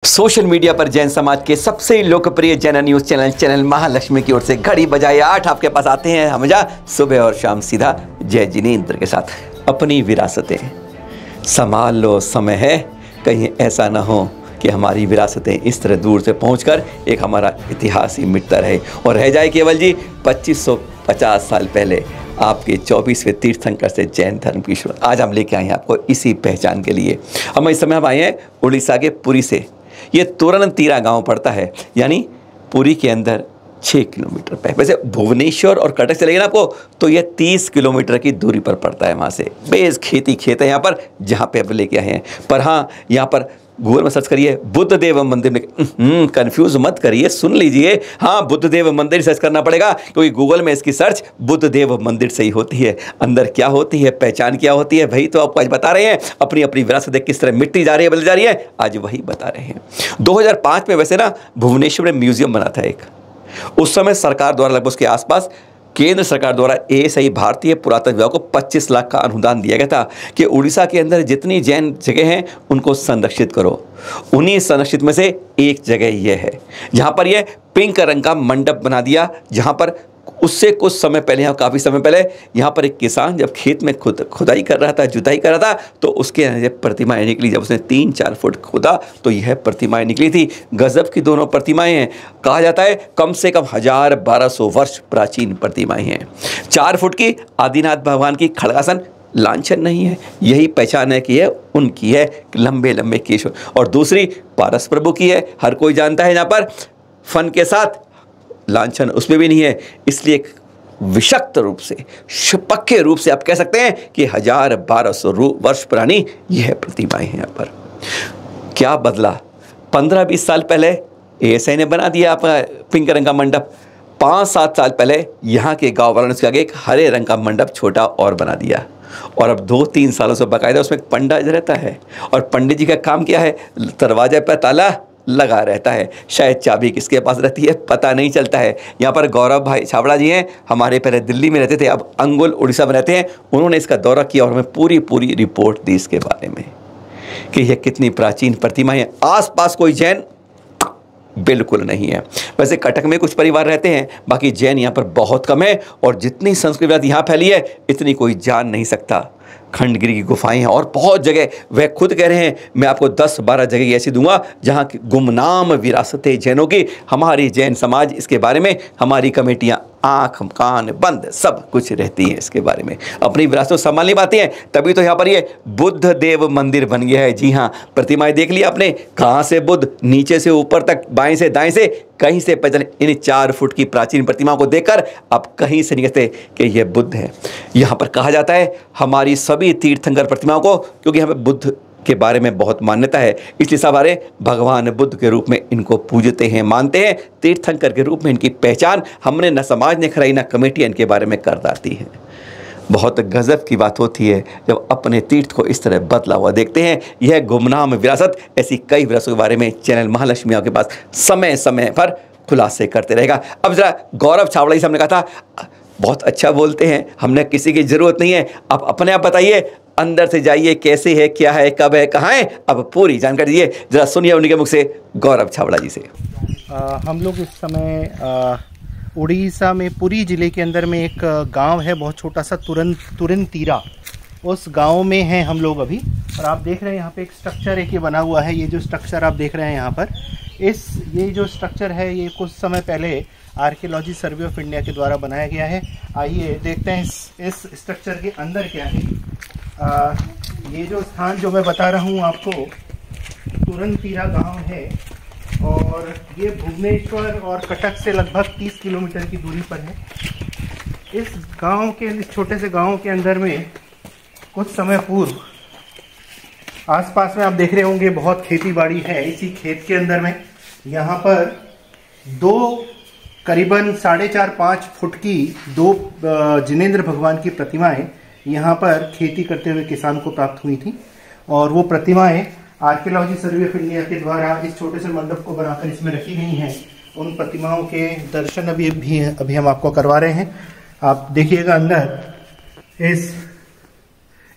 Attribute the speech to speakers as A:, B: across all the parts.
A: Social media पर जैन समाज के सबसे लोकप्रिय जैन न्यूज चैनल महालक्ष्मी की ओर से घड़ी बजाए 8 आपके पास आते हैं हमेशा सुबह और शाम सीधा जय जिनेंद्र के साथ। अपनी विरासतें संभाल लो, समय है कहीं ऐसा ना हो कि हमारी विरासतें इस तरह दूर से पहुंचकर एक हमारा इतिहास ही मिटता रहे और रह जाए केवल जी 2550 साल पहले आपके 24वें तीर्थंकर से जैन धर्म की शुरुआत। आज हम लेके आए हैं आपको इसी पहचान के लिए। हम इस समय आए हैं उड़ीसा के पुरी से। ये तुरनतीरा गांव पड़ता है, यानी पुरी के अंदर 6 किलोमीटर पे। वैसे भुवनेश्वर और कटक से लेंगे ना आपको तो ये 30 किलोमीटर की दूरी पर पड़ता है। वहाँ से बेस खेत है यहाँ पर, जहाँ पे आप लेके आए हैं। पर हाँ, यहाँ पर गूगल में सर्च करिए बुद्ध देव मंदिर में, कंफ्यूज मत करिए, सुन लीजिए। हाँ, बुद्ध देव मंदिर सर्च करना पड़ेगा क्योंकि गूगल में इसकी सर्च बुद्ध देव मंदिर से ही होती है। अंदर क्या होती है, पहचान क्या होती है, वही तो आपको आज बता रहे हैं। अपनी अपनी विरासत किस तरह मिटती जा रही है, बदल जा रही है, आज वही बता रहे हैं। 2005 में वैसे ना भुवनेश्वर में म्यूजियम बना था एक। उस समय सरकार द्वारा लगभग उसके आसपास केंद्र सरकार द्वारा ASI भारतीय पुरातत्व विभाग को 25 लाख का अनुदान दिया गया था कि उड़ीसा के अंदर जितनी जैन जगह हैं उनको संरक्षित करो। उन्हीं संरक्षित में से एक जगह यह है जहां पर यह पिंक रंग का मंडप बना दिया, जहां पर उससे कुछ समय पहले, यहाँ काफ़ी समय पहले, यहाँ पर एक किसान जब खेत में खुदाई कर रहा था, जुताई कर रहा था, तो उसके प्रतिमाएं निकली। जब उसने 3-4 फुट खोदा तो यह प्रतिमाएं निकली थी। गजब की दोनों प्रतिमाएं हैं। कहा जाता है कम से कम 1000-1200 वर्ष प्राचीन प्रतिमाएं हैं। 4 फुट की आदिनाथ भगवान की खड़गासन लांछन नहीं है, यही पहचान है कि यह उनकी है, लंबे लंबे केश। और दूसरी पारस प्रभु की है, हर कोई जानता है। यहाँ पर फन के साथ लांछन उसमें भी नहीं है, इसलिए एक विषक्त रूप से, पक्के रूप से आप कह सकते हैं कि 1000-1200 वर्ष पुरानी यह प्रतिमाएं हैं। यहाँ पर क्या बदला? 15-20 साल पहले ASI ने बना दिया आपका पिंक रंग का मंडप। 5-7 साल पहले यहाँ के गाँव वालों ने उसके आगे एक हरे रंग का मंडप छोटा और बना दिया। और अब 2-3 सालों से बाकायदा उसमें एक पंडित रहता है। और पंडित जी का काम क्या है? दरवाजे पर ताला लगा रहता है। शायद चाबी किसके पास रहती है पता नहीं चलता है। यहाँ पर गौरव भाई छाबड़ा जी हैं, हमारे पहले दिल्ली में रहते थे, अब अंगुल उड़ीसा में रहते हैं। उन्होंने इसका दौरा किया और हमें पूरी रिपोर्ट दी इसके बारे में कि यह कितनी प्राचीन प्रतिमा है। आसपास कोई जैन बिल्कुल नहीं है। वैसे कटक में कुछ परिवार रहते हैं, बाकी जैन यहाँ पर बहुत कम है। और जितनी संस्कृति यहाँ फैली है इतनी कोई जान नहीं सकता। खंडगिरी की गुफाएं हैं और बहुत जगह, वह खुद कह रहे हैं मैं आपको 10-12 जगह ऐसी दूंगा जहां की गुमनाम विरासतें जैनों की। हमारी जैन समाज इसके बारे में, हमारी कमेटियां आंख कान बंद सब कुछ रहती है इसके बारे में, अपनी विरासतों को संभाल नहीं पाती हैं। तभी तो यहाँ पर ये बुद्ध देव मंदिर बन गया है। जी हाँ, प्रतिमाएं देख लिया आपने, कहाँ से बुद्ध, नीचे से ऊपर तक, बाएं से दाएं से, कहीं से पहचान। इन 4 फुट की प्राचीन प्रतिमाओं को देखकर आप कहीं से नहीं कहते कि यह बुद्ध है। यहाँ पर कहा जाता है हमारी सभी तीर्थंकर प्रतिमाओं को, क्योंकि यहाँ पर बुद्ध के बारे में बहुत मान्यता है, इसलिए सवारे भगवान बुद्ध के रूप में इनको पूजते हैं, मानते हैं। तीर्थंकर के रूप में इनकी पहचान हमने न समाज ने कराई, न कमेटी इनके बारे में कर दाती है। बहुत गजब की बात होती है जब अपने तीर्थ को इस तरह बदला हुआ देखते हैं। यह गुमनाम विरासत, ऐसी कई विरासतों के बारे में चैनल महालक्ष्मी आपके पास समय समय पर खुलासे करते रहेगा। अब जरा गौरव छाबड़ा जी से हमने कहा था बहुत अच्छा बोलते हैं, हमने किसी की ज़रूरत नहीं है, आप अपने आप बताइए, अंदर से जाइए, कैसे है, क्या है, कब है, कहाँ है, अब पूरी जानकारी दीजिए। जरा सुनिए उन्हीं के मुख से, गौरव छाबड़ा जी से।
B: हम लोग इस समय उड़ीसा में पुरी ज़िले के अंदर में एक गांव है बहुत छोटा सा, तुरनतीरा, उस गांव में हैं हम लोग अभी। और आप देख रहे हैं यहाँ पे एक स्ट्रक्चर एक ये बना हुआ है। ये जो स्ट्रक्चर आप देख रहे हैं यहाँ पर, ये जो स्ट्रक्चर है ये कुछ समय पहले आर्कियोलॉजी सर्वे ऑफ इंडिया के द्वारा बनाया गया है। आइए देखते हैं इस स्ट्रक्चर के अंदर क्या है। ये जो स्थान जो मैं बता रहा हूँ आपको, तुरनतीरा गांव है और ये भुवनेश्वर और कटक से लगभग 30 किलोमीटर की दूरी पर है। इस गांव के, इस छोटे से गांव के अंदर में कुछ समय पूर्व आसपास में आप देख रहे होंगे बहुत खेती बाड़ी है। इसी खेत के अंदर में यहाँ पर 2 करीबन 4.5-5 फुट की 2 जिनेंद्र भगवान की प्रतिमाएं यहाँ पर खेती करते हुए किसान को प्राप्त हुई थी। और वो प्रतिमाएं आर्कियोलॉजी सर्वे ऑफ इंडिया के द्वारा इस छोटे से मंडप को बनाकर इसमें रखी गई हैं। उन प्रतिमाओं के दर्शन अभी हम आपको करवा रहे हैं। आप देखिएगा अंदर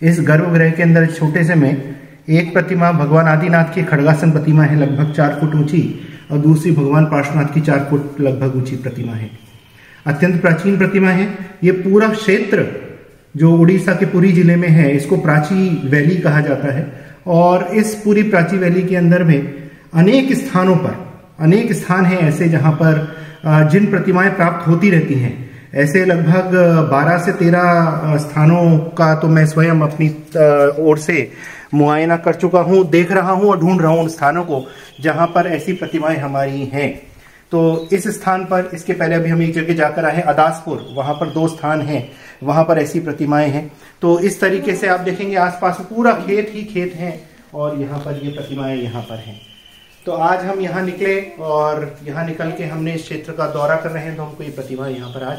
B: इस गर्भगृह के अंदर छोटे से में एक प्रतिमा भगवान आदिनाथ की खड़गासन प्रतिमा है, लगभग 4 फुट ऊंची, और दूसरी भगवान पार्श्वनाथ की 4 फुट लगभग ऊंची प्रतिमा है। अत्यंत प्राचीन प्रतिमा है। ये पूरा क्षेत्र जो उड़ीसा के पुरी जिले में है, इसको प्राची वैली कहा जाता है। और इस पूरी प्राची वैली के अंदर में अनेक स्थानों पर, अनेक स्थान हैं ऐसे जहां पर जिन प्रतिमाएं प्राप्त होती रहती हैं। ऐसे लगभग 12 से 13 स्थानों का तो मैं स्वयं अपनी ओर से मुआयना कर चुका हूं, देख रहा हूं और ढूंढ रहा हूं उन स्थानों को जहां पर ऐसी प्रतिमाएं हमारी हैं। तो इस स्थान पर, इसके पहले अभी हम एक जगह जाकर आए हैं अदासपुर, वहां पर 2 स्थान हैं, वहां पर ऐसी प्रतिमाएं हैं। तो इस तरीके से आप देखेंगे आसपास पूरा खेत ही खेत हैं और यहाँ पर ये प्रतिमाएं यहाँ पर हैं। तो आज हम यहाँ निकले और यहाँ निकल के हमने इस क्षेत्र का दौरा कर रहे हैं, तो हमको ये प्रतिमा यहाँ पर आज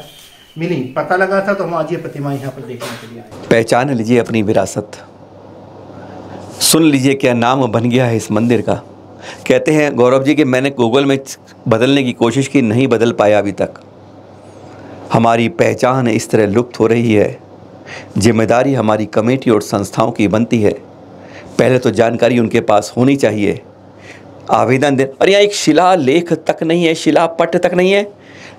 B: मिली, पता लगा था, तो हम आज ये प्रतिमा यहाँ पर देखने के लिए आए।
A: पहचान लीजिए अपनी विरासत, सुन लीजिए क्या नाम बन गया है इस मंदिर का। कहते हैं गौरव जी कि मैंने गूगल में बदलने की कोशिश की, नहीं बदल पाया अभी तक। हमारी पहचान इस तरह लुप्त हो रही है। जिम्मेदारी हमारी कमेटी और संस्थाओं की बनती है। पहले तो जानकारी उनके पास होनी चाहिए, आवेदन दे। और यहाँ एक शिलालेख तक नहीं है, शिलापट तक नहीं है।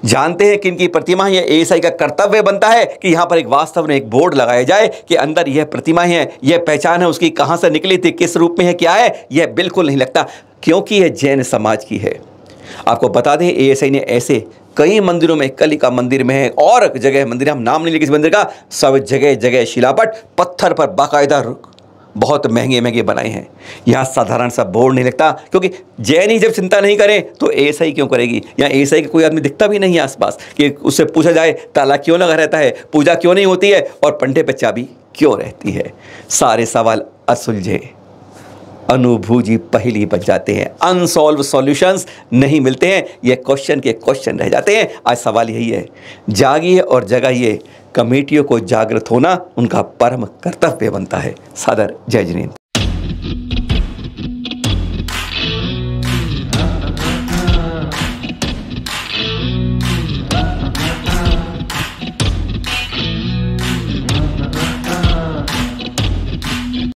A: जानते हैं कि इनकी प्रतिमा, यह एएसआई का कर्तव्य बनता है कि यहाँ पर एक वास्तव में एक बोर्ड लगाया जाए कि अंदर यह प्रतिमा है, यह पहचान है उसकी, कहाँ से निकली थी, किस रूप में है, क्या है। यह बिल्कुल नहीं लगता, क्योंकि यह जैन समाज की है। आपको बता दें एएसआई ने ऐसे कई मंदिरों में, कलिका मंदिर में है और जगह मंदिर, हम नाम नहीं लेंगे इस मंदिर का, सब जगह जगह शिलापट पत्थर पर बाकायदा बहुत महंगे महंगे बनाए हैं। यहाँ साधारण सा बोर्ड नहीं लगता, क्योंकि जैन ही जब चिंता नहीं करें तो एएसआई क्यों करेगी। यहाँ एएसआई का कोई आदमी दिखता भी नहीं है आसपास कि उससे पूछा जाए ताला क्यों लगा रहता है, पूजा क्यों नहीं होती है और पंडे पे चाबी क्यों रहती है। सारे सवाल असुलझे, अनुभूजी पहेली बच जाते हैं, अनसॉल्व सॉल्यूशंस नहीं मिलते हैं, ये क्वेश्चन के क्वेश्चन रह जाते हैं। आज सवाल यही है, जागिए और जगाइए। कमेटियों को जागृत होना उनका परम कर्तव्य बनता है। सादर जय जिनेंद्र।